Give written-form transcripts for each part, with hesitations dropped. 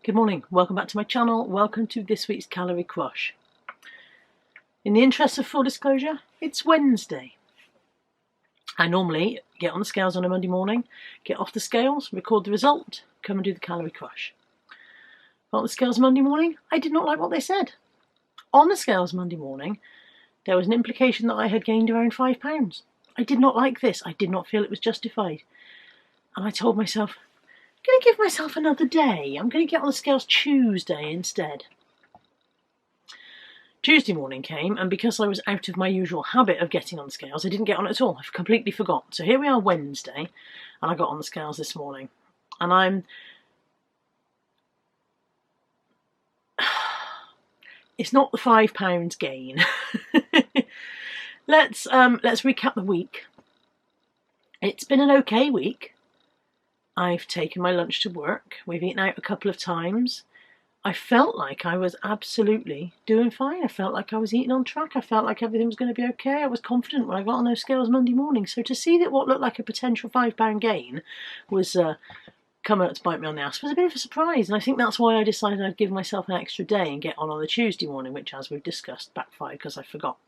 Good morning, welcome back to my channel, welcome to this week's Calorie Crush. In the interest of full disclosure, it's Wednesday. I normally get on the scales on a Monday morning, get off the scales, record the result, come and do the Calorie Crush. On the scales Monday morning, I did not like what they said. On the scales Monday morning, there was an implication that I had gained around £5. I did not like this, I did not feel it was justified. And I told myself, I'm going to give myself another day. I'm going to get on the scales Tuesday instead. Tuesday morning came, and because I was out of my usual habit of getting on the scales, I didn't get on it at all. I completely forgot. So here we are Wednesday, and I got on the scales this morning. And it's not the £5 gain. Let's recap the week. It's been an okay week. I've taken my lunch to work. We've eaten out a couple of times. I felt like I was absolutely doing fine. I felt like I was eating on track. I felt like everything was going to be okay. I was confident when I got on those scales Monday morning. So to see that what looked like a potential £5 gain was come out to bite me on the ass was a bit of a surprise. And I think that's why I decided I'd give myself an extra day and get on the Tuesday morning, which, as we've discussed, backfired because I forgot.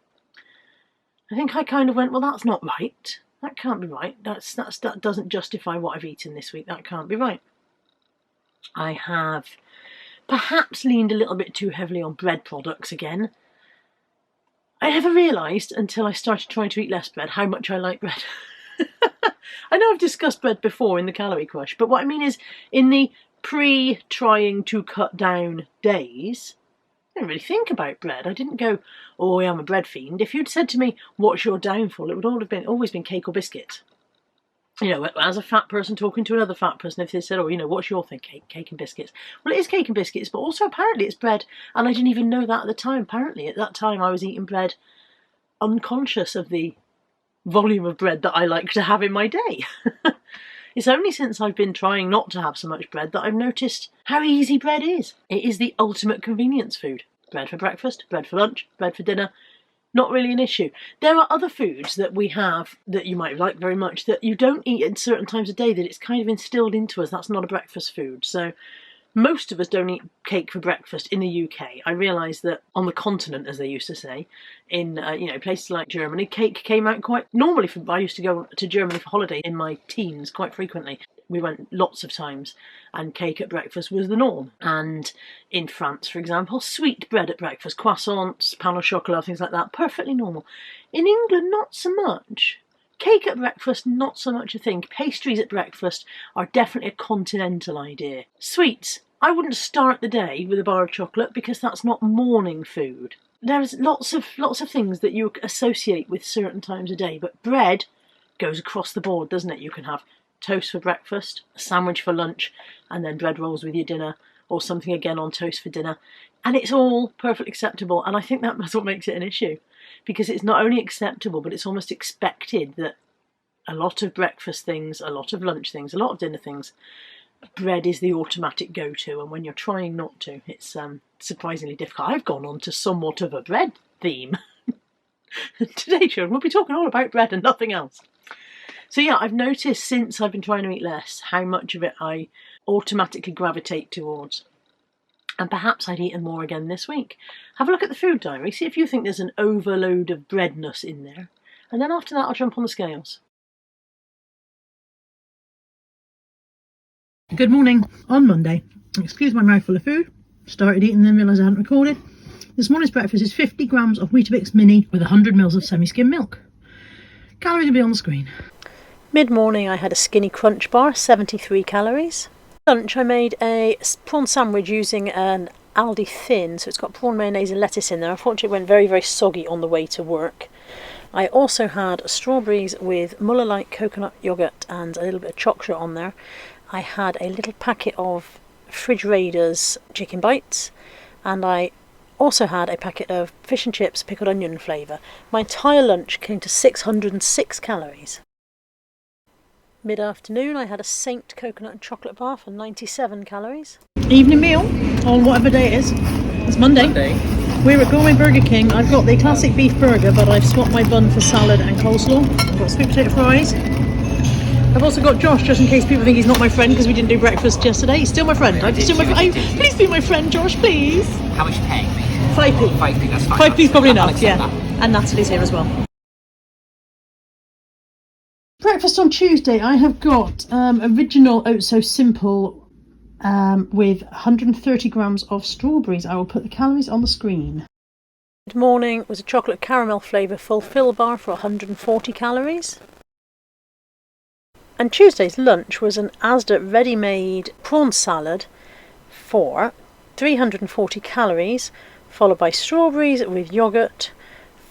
I think I kind of went, well, that's not right. That can't be right. That doesn't justify what I've eaten this week. That can't be right. I have perhaps leaned a little bit too heavily on bread products again. I never realised until I started trying to eat less bread how much I like bread. I know I've discussed bread before in the Calorie Crush, but what I mean is in the pre-trying to cut down days, I didn't really think about bread. I didn't go, oh, I'm a bread fiend. If you'd said to me, what's your downfall, it would always been cake or biscuit. You know, as a fat person talking to another fat person, if they said, oh, you know, what's your thing? Cake and biscuits. Well, it is cake and biscuits, but also apparently it's bread. And I didn't even know that at the time. Apparently at that time I was eating bread unconscious of the volume of bread that I like to have in my day. It's only since I've been trying not to have so much bread that I've noticed how easy bread is. It is the ultimate convenience food. Bread for breakfast, bread for lunch, bread for dinner. Not really an issue. There are other foods that we have that you might like very much that you don't eat at certain times of day, that it's kind of instilled into us. That's not a breakfast food. So most of us don't eat cake for breakfast in the UK. I realise that on the continent, as they used to say, in places like Germany, cake came out quite normally. I used to go to Germany for holiday in my teens quite frequently. We went lots of times, and cake at breakfast was the norm. And in France, for example, sweet bread at breakfast, croissants, pain au chocolat, things like that, perfectly normal. In England, not so much. Cake at breakfast, not so much a thing. Pastries at breakfast are definitely a continental idea. Sweets, I wouldn't start the day with a bar of chocolate because that's not morning food. There's lots of things that you associate with certain times of day, but bread goes across the board, doesn't it? You can have toast for breakfast, a sandwich for lunch, and then bread rolls with your dinner, or something again on toast for dinner. And it's all perfectly acceptable, and I think that's what makes it an issue. Because it's not only acceptable, but it's almost expected that a lot of breakfast things, a lot of lunch things, a lot of dinner things, bread is the automatic go-to, and when you're trying not to, it's surprisingly difficult. I've gone on to somewhat of a bread theme. Today, children, we'll be talking all about bread and nothing else. So yeah, I've noticed since I've been trying to eat less how much of it I automatically gravitate towards. And perhaps I'd eaten more again this week. Have a look at the food diary, see if you think there's an overload of breadness in there. And then after that I'll jump on the scales. Good morning. On Monday, excuse my mouthful of food, started eating and then realised I hadn't recorded. This morning's breakfast is 50 grams of Weetabix Mini with 100 ml of semi-skim milk. Calories will be on the screen. Mid-morning I had a skinny crunch bar, 73 calories. Lunch I made a prawn sandwich using an Aldi thin, so it's got prawn mayonnaise and lettuce in there. Unfortunately it went very, very soggy on the way to work. I also had strawberries with Muller Light coconut yoghurt and a little bit of chocolate on there. I had a little packet of Fridge Raiders chicken bites, and I also had a packet of fish and chips pickled onion flavour. My entire lunch came to 606 calories. Mid-afternoon I had a Saint coconut and chocolate bar for 97 calories. Evening meal on whatever day it is. It's Monday. We're at Gourmet Burger King. I've got the classic beef burger, but I've swapped my bun for salad and coleslaw. I've got sweet potato fries, I've also got Josh, just in case people think he's not my friend because we didn't do breakfast yesterday. He's still my friend. Please be my friend, Josh, please. How much you paying me? 5p. 5p, that's fine. 5p's probably enough, yeah. That. And Natalie's here as well. Breakfast on Tuesday, I have got original Oat So Simple with 130 grams of strawberries. I will put the calories on the screen. Good morning was a chocolate caramel flavour fulfill bar for 140 calories. And Tuesday's lunch was an Asda ready-made prawn salad for 340 calories, followed by strawberries with yoghurt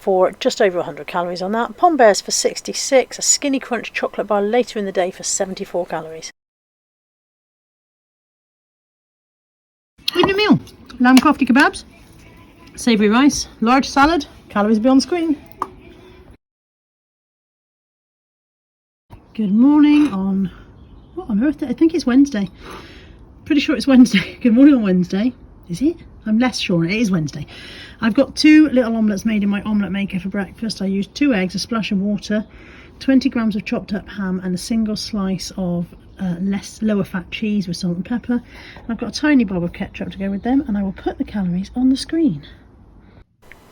for just over 100 calories on that, Pom Bears for 66, a Skinny Crunch chocolate bar later in the day for 74 calories. Evening meal, lamb kofta kebabs, savoury rice, large salad, calories will be on the screen. Good morning on, what on earth, I think it's Wednesday. Pretty sure it's Wednesday. Good morning on Wednesday. Is it? I'm less sure. It is Wednesday. I've got 2 little omelettes made in my omelette maker for breakfast. I used 2 eggs, a splash of water, 20 grams of chopped up ham and a single slice of lower fat cheese with salt and pepper. And I've got a tiny blob of ketchup to go with them, and I will put the calories on the screen.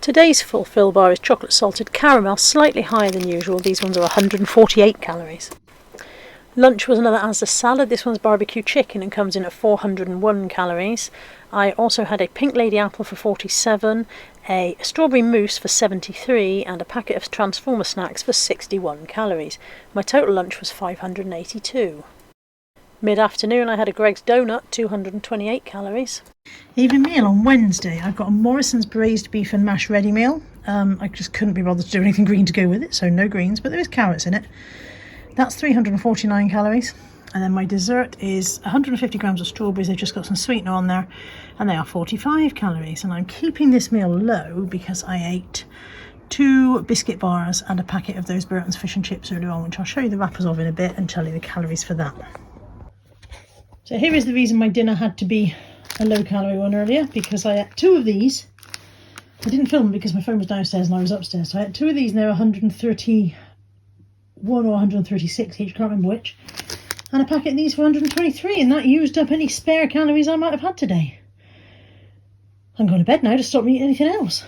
Today's fulfill bar is chocolate salted caramel, slightly higher than usual. These ones are 148 calories. Lunch was another Asda salad. This one's barbecue chicken and comes in at 401 calories. I also had a pink lady apple for 47, a strawberry mousse for 73 and a packet of Transformer snacks for 61 calories. My total lunch was 582. Mid-afternoon I had a Greggs donut, 228 calories. Evening meal on Wednesday, I've got a Morrison's braised beef and mash ready meal. I just couldn't be bothered to do anything green to go with it, so no greens, but there is carrots in it. That's 349 calories. And then my dessert is 150 grams of strawberries. They've just got some sweetener on there, and they are 45 calories. And I'm keeping this meal low because I ate 2 biscuit bars and a packet of those Burton's fish and chips earlier on, which I'll show you the wrappers of in a bit and tell you the calories for that. So here is the reason my dinner had to be a low calorie one earlier, because I ate 2 of these. I didn't film because my phone was downstairs and I was upstairs. So I ate 2 of these and they were 131 or 136 each, can't remember which. And a packet of these for 123, and that used up any spare calories I might have had today. I'm going to bed now to stop me eating anything else.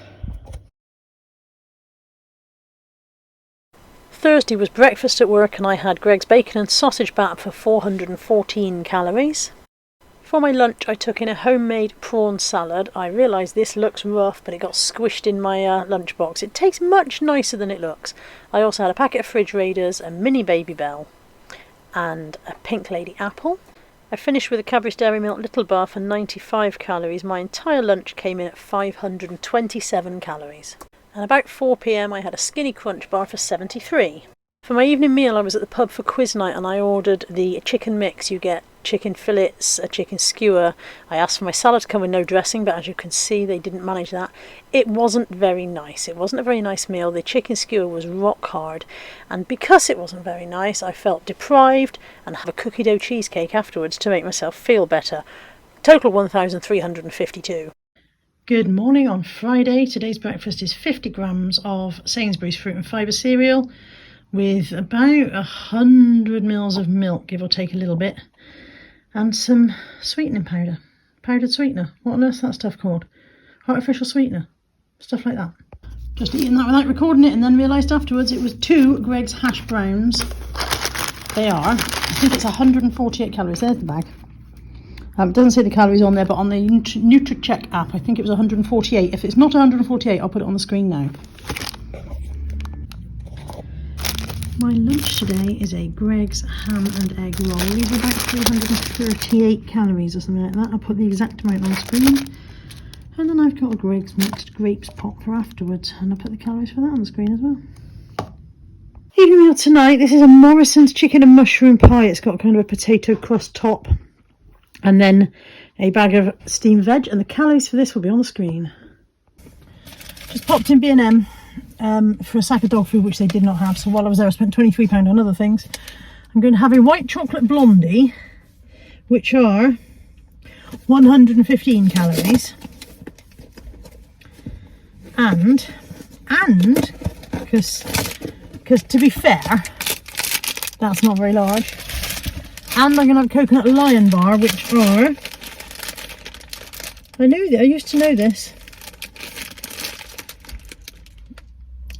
Thursday was breakfast at work and I had Greggs bacon and sausage batter for 414 calories. For my lunch I took in a homemade prawn salad. I realise this looks rough, but it got squished in my lunchbox. It tastes much nicer than it looks. I also had a packet of Fridge Raiders, a mini Baby Bell and a pink lady apple. I finished with a Cadbury's Dairy Milk Little Bar for 95 calories. My entire lunch came in at 527 calories. And about 4 p.m. I had a Skinny Crunch bar for 73. For my evening meal I was at the pub for quiz night and I ordered the chicken mix. You get chicken fillets, a chicken skewer. I asked for my salad to come with no dressing, but as you can see they didn't manage that. It wasn't very nice. It wasn't a very nice meal. The chicken skewer was rock hard, and because it wasn't very nice I felt deprived and had a cookie dough cheesecake afterwards to make myself feel better. Total 1,352. Good morning on Friday. Today's breakfast is 50 grams of Sainsbury's fruit and fibre cereal with about 100 mils of milk, give or take a little bit, and some sweetening powder. Powdered sweetener. What on earth is that stuff called? Artificial sweetener. Stuff like that. Just eating that without recording it, and then realised afterwards it was 2 Greggs hash browns. They are, I think it's 148 calories. There's the bag. It doesn't say the calories on there, but on the NutriCheck app I think it was 148. If it's not 148 I'll put it on the screen now. My lunch today is a Greggs ham and egg roll. These are about 338 calories or something like that. I'll put the exact amount on the screen. And then I've got a Greggs mixed grapes pot for afterwards, and I'll put the calories for that on the screen as well. Evening meal tonight, this is a Morrison's chicken and mushroom pie. It's got kind of a potato crust top, and then a bag of steamed veg, and the calories for this will be on the screen. Just popped in B&M for a sack of dog food, which they did not have, so while I was there I spent £23 on other things. I'm going to have a white chocolate blondie, which are 115 calories, and because to be fair, That's not very large. And I'm going to have coconut lion bar, which are... I used to know this.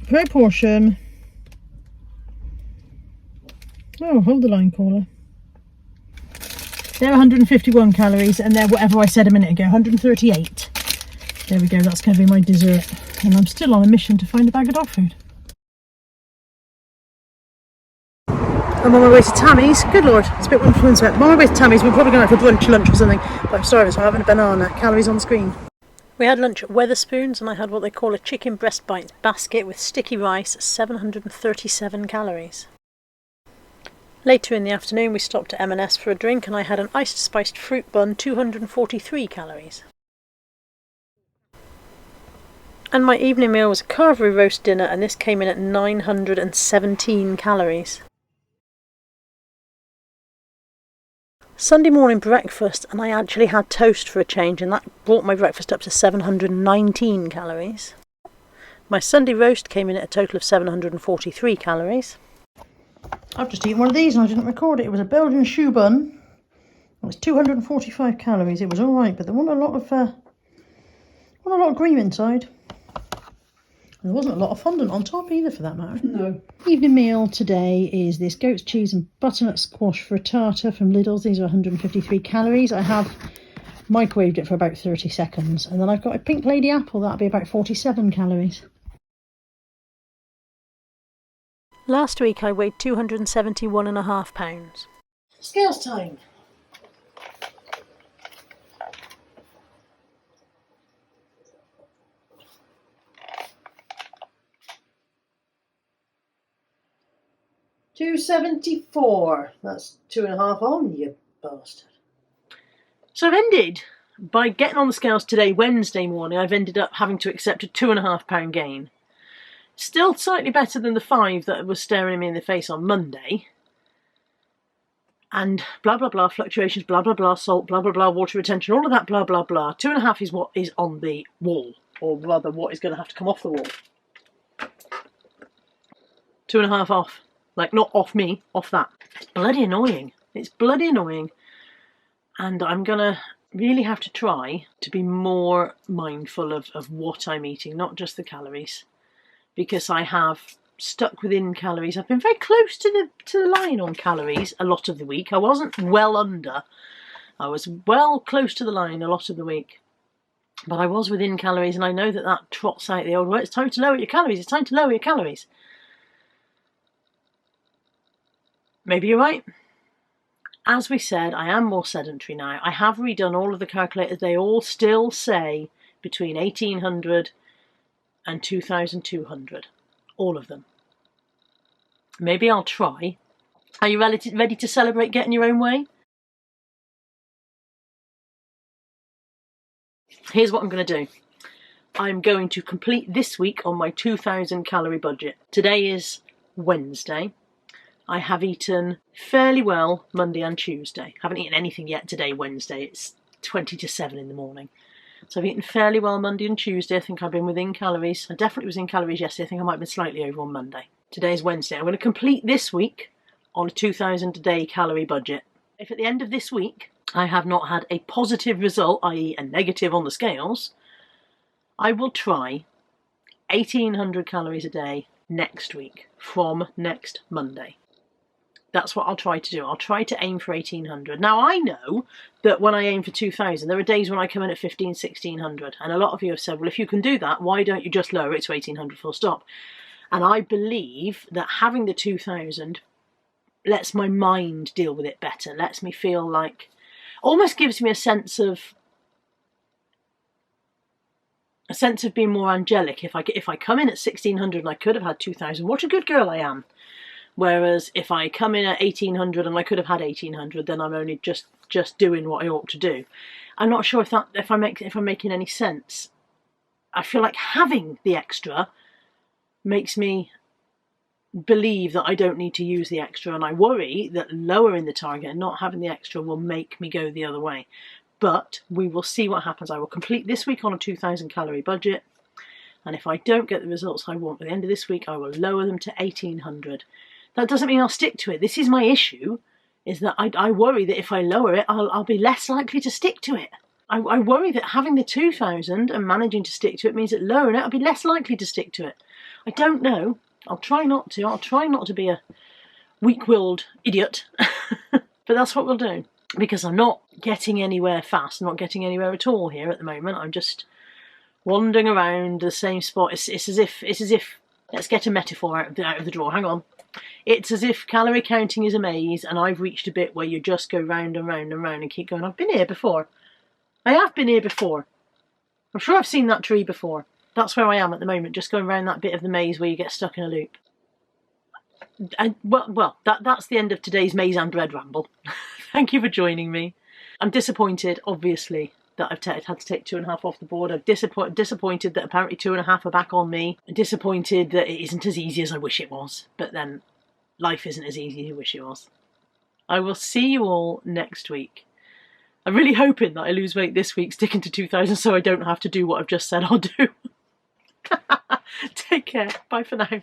Per portion... Oh, hold the line, caller. They're 151 calories, and they're whatever I said a minute ago, 138. There we go, that's going to be my dessert. And I'm still on a mission to find a bag of dog food. I'm on my way to Tammy's. Good lord, it's a bit influenza. I'm on my way to Tammy's. We're probably going out for brunch, lunch or something. But I'm starving, so I'm having a banana. Calories on the screen. We had lunch at Wetherspoons, and I had what they call a chicken breast bites basket with sticky rice, 737 calories. Later in the afternoon we stopped at M&S for a drink, and I had an iced spiced fruit bun, 243 calories. And my evening meal was a carvery roast dinner, and this came in at 917 calories. Sunday morning breakfast, and I actually had toast for a change, and that brought my breakfast up to 719 calories. My Sunday roast came in at a total of 743 calories. I've just eaten one of these and I didn't record it. It was a Belgian choux bun. It was 245 calories. It was alright, but there wasn't a lot of cream inside. And there wasn't a lot of fondant on top either, for that matter. No. Evening meal today is this goat's cheese and butternut squash for a tartar from Lidl's. These are 153 calories. I have microwaved it for about 30 seconds. And then I've got a pink lady apple. That'll be about 47 calories. Last week I weighed 271.5 pounds. Scales time. $274. That's 2.5 on, you bastard. So I've ended by getting on the scales today, Wednesday morning. I've ended up having to accept a 2.5 pound gain. Still slightly better than the 5 that was staring me in the face on Monday. And blah blah blah, fluctuations, blah blah blah, salt, blah blah blah, water retention, all of that blah blah blah. 2.5 is what is on the wall, or rather what is going to have to come off the wall. 2.5 off. Like, not off me, off that. It's bloody annoying. It's bloody annoying. And I'm going to really have to try to be more mindful of what I'm eating, not just the calories. Because I have stuck within calories. I've been very close to the line on calories a lot of the week. I wasn't well under. I was well close to the line a lot of the week. But I was within calories, and I know that trots out the old way. It's time to lower your calories. It's time to lower your calories. Maybe you're right. As we said, I am more sedentary now. I have redone all of the calculators. They all still say between 1,800 and 2,200. All of them. Maybe I'll try. Are you ready to celebrate getting your own way? Here's what I'm going to do. I'm going to complete this week on my 2,000 calorie budget. Today is Wednesday. I have eaten fairly well Monday and Tuesday. Haven't eaten anything yet today, Wednesday. It's 20 to 7 in the morning. So I've eaten fairly well Monday and Tuesday. I think I've been within calories. I definitely was in calories yesterday. I think I might have been slightly over on Monday. Today is Wednesday. I'm going to complete this week on a 2,000 a day calorie budget. If at the end of this week I have not had a positive result, i.e. a negative on the scales, I will try 1,800 calories a day next week from next Monday. That's what I'll try to do. I'll try to aim for 1,800. Now, I know that when I aim for 2,000, there are days when I come in at 1,500, 1,600. And a lot of you have said, well, if you can do that, why don't you just lower it to 1,800 full stop? And I believe that having the 2,000 lets my mind deal with it better. Lets me feel like, almost gives me a sense of being more angelic. If I come in at 1,600 and I could have had 2,000, what a good girl I am. Whereas if I come in at 1,800 and I could have had 1,800, then I'm only just doing what I ought to do. I'm not sure if I'm making any sense. I feel like having the extra makes me believe that I don't need to use the extra, and I worry that lowering the target and not having the extra will make me go the other way. But we will see what happens. I will complete this week on a 2,000 calorie budget, and if I don't get the results I want at the end of this week, I will lower them to 1,800. That doesn't mean I'll stick to it. This is my issue, is that I worry that if I lower it, I'll be less likely to stick to it. I worry that having the 2,000 and managing to stick to it means that lowering it, I'll be less likely to stick to it. I don't know. I'll try not to. I'll try not to be a weak-willed idiot. But that's what we'll do. Because I'm not getting anywhere fast. I'm not getting anywhere at all here at the moment. I'm just wandering around the same spot. It's as if, let's get a metaphor out of the drawer. Hang on. It's as if calorie counting is a maze and I've reached a bit where you just go round and round and round and keep going. I've been here before. I have been here before. I'm sure I've seen that tree before. That's where I am at the moment, just going around that bit of the maze where you get stuck in a loop. And well, that's the end of today's Maize and Bread ramble. Thank you for joining me. I'm disappointed, obviously, that I've had to take 2.5 off the board. I'm disappointed that apparently 2.5 are back on me. I'm disappointed that it isn't as easy as I wish it was. But then, life isn't as easy as you wish it was. I will see you all next week. I'm really hoping that I lose weight this week, sticking to 2,000 so I don't have to do what I've just said I'll do. Take care. Bye for now.